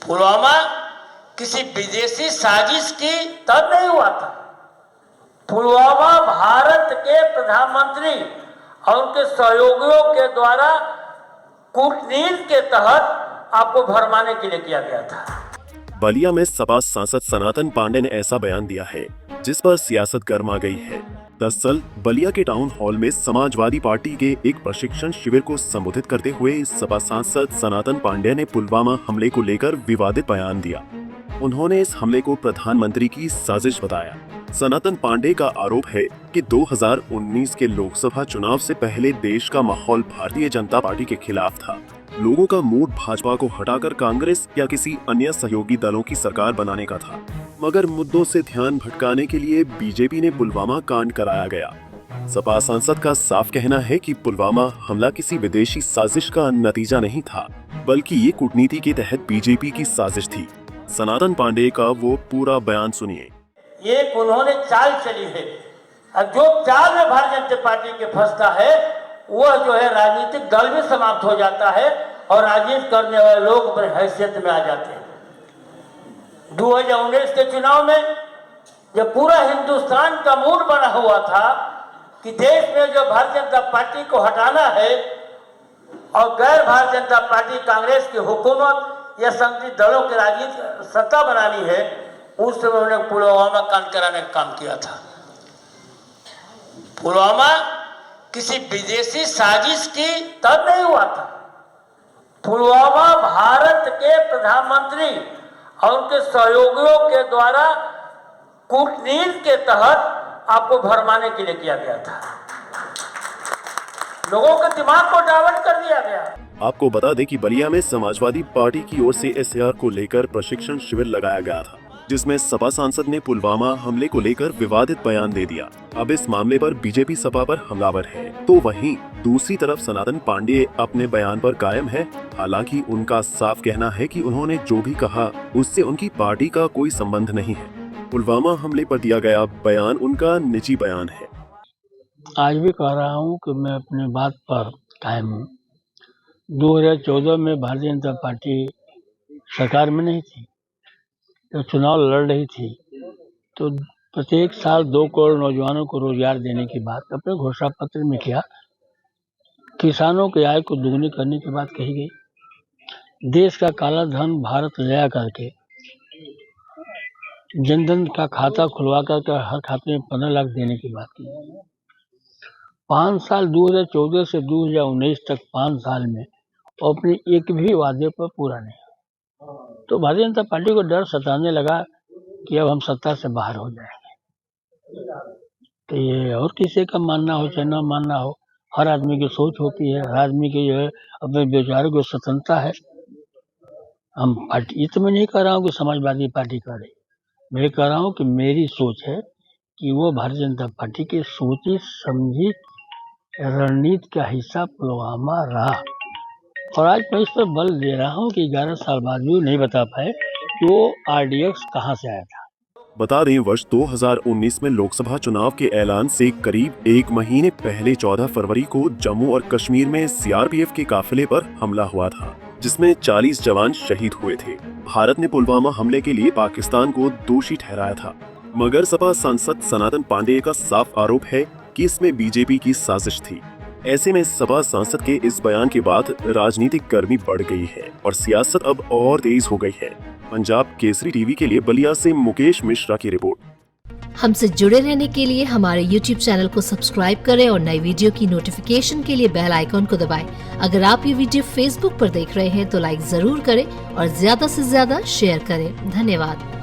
पुलवामा किसी विदेशी साजिश की तब नहीं हुआ था। पुलवामा भारत के प्रधानमंत्री और उनके सहयोगियों के द्वारा कूटनीति के तहत आपको भरमाने के लिए किया गया था। बलिया में सपा सांसद सनातन पांडे ने ऐसा बयान दिया है जिस पर सियासत गर्मा गई है। दरअसल बलिया के टाउन हॉल में समाजवादी पार्टी के एक प्रशिक्षण शिविर को संबोधित करते हुए सपा सांसद सनातन पांडे ने पुलवामा हमले को लेकर विवादित बयान दिया। उन्होंने इस हमले को प्रधानमंत्री की साजिश बताया। सनातन पांडे का आरोप है कि 2019 के लोकसभा चुनाव से पहले देश का माहौल भारतीय जनता पार्टी के खिलाफ था। लोगों का मूड भाजपा को हटाकर कांग्रेस या किसी अन्य सहयोगी दलों की सरकार बनाने का था, मगर मुद्दों से ध्यान भटकाने के लिए बीजेपी ने पुलवामा कांड कराया गया। सपा सांसद का साफ कहना है कि पुलवामा हमला किसी विदेशी साजिश का नतीजा नहीं था, बल्कि ये कूटनीति के तहत बीजेपी की साजिश थी। सनातन पांडे का वो पूरा बयान सुनिए। ये उन्होंने चाल चली है, और जो चाल में भारतीय जनता पार्टी के फंसता है वह जो है राजनीतिक दल भी समाप्त हो जाता है और राजनीति करने वाले लोग अपने हैसियत में आ जाते हैं। 2019 के चुनाव में जब पूरा हिंदुस्तान का मूड बना हुआ था कि देश में जो भारतीय जनता पार्टी को हटाना है और गैर भारतीय जनता पार्टी कांग्रेस की हुकूमत या संगठित दलों की राजनीतिक सत्ता बनानी है, उस समय उन्होंने पुलवामा कांड कराने का काम किया था। पुलवामा किसी विदेशी साजिश की तब नहीं हुआ था। पुलवामा भारत के प्रधानमंत्री और उनके सहयोगियों के द्वारा कूटनीति के तहत आपको भरमाने के लिए किया गया था। लोगों के दिमाग को डाइवर्ट कर दिया गया। आपको बता दें कि बलिया में समाजवादी पार्टी की ओर से एसआर को लेकर प्रशिक्षण शिविर लगाया गया था, जिसमें सपा सांसद ने पुलवामा हमले को लेकर विवादित बयान दे दिया। अब इस मामले पर बीजेपी सपा पर हमलावर है, तो वहीं दूसरी तरफ सनातन पांडे अपने बयान पर कायम है। हालांकि उनका साफ कहना है कि उन्होंने जो भी कहा उससे उनकी पार्टी का कोई संबंध नहीं है। पुलवामा हमले पर दिया गया बयान उनका निजी बयान है। आज भी कह रहा हूँ कि मैं अपनी बात पर कायम हूँ। 2014 में भारतीय जनता पार्टी सरकार में नहीं थी, जब चुनाव लड़ रही थी तो प्रत्येक साल 2 करोड़ नौजवानों को रोजगार देने की बात अपने घोषणा पत्र में किया। किसानों की आय को दुगनी करने की बात कही गई। देश का काला धन भारत ले करके जनधन का खाता खुलवा करके हर खाते में 15 लाख देने की बात की। 5 साल 2014 से 2019 तक 5 साल में अपने एक भी वादे पर पूरा नहीं। तो भारतीय जनता पार्टी को डर सताने लगा कि अब हम सत्ता से बाहर हो जाएंगे। तो ये और किसी का मानना हो चाहे न मानना हो, हर आदमी की सोच होती है, हर आदमी की जो है अपने विचारों की स्वतंत्रता है। हम पार्टी तो मैं नहीं कह रहा हूँ कि समाजवादी पार्टी कर रही, मैं कह रहा हूँ कि मेरी सोच है कि वो भारतीय जनता पार्टी की सोची समझी रणनीति का हिस्सा पुलवामा रहा। और आज मैं इस पर बल दे रहा हूँ कि 11 साल बाद भी नहीं बता पाए कि वो RDX कहाँ से आया था। बता दें, वर्ष 2019 में लोकसभा चुनाव के ऐलान से करीब 1 महीने पहले 14 फरवरी को जम्मू और कश्मीर में CRPF के काफिले पर हमला हुआ था, जिसमें 40 जवान शहीद हुए थे। भारत ने पुलवामा हमले के लिए पाकिस्तान को दोषी ठहराया था, मगर सपा सांसद सनातन पांडे का साफ आरोप है कि इसमें बीजेपी की साजिश थी। ऐसे में सपा सांसद के इस बयान के बाद राजनीतिक गर्मी बढ़ गई है और सियासत अब और तेज हो गई है। पंजाब केसरी टीवी के लिए बलिया से मुकेश मिश्रा की रिपोर्ट। हमसे जुड़े रहने के लिए हमारे YouTube चैनल को सब्सक्राइब करें और नई वीडियो की नोटिफिकेशन के लिए बेल आइकॉन को दबाएं। अगर आप ये वीडियो Facebook पर देख रहे हैं तो लाइक जरूर करें और ज्यादा से ज्यादा शेयर करें। धन्यवाद।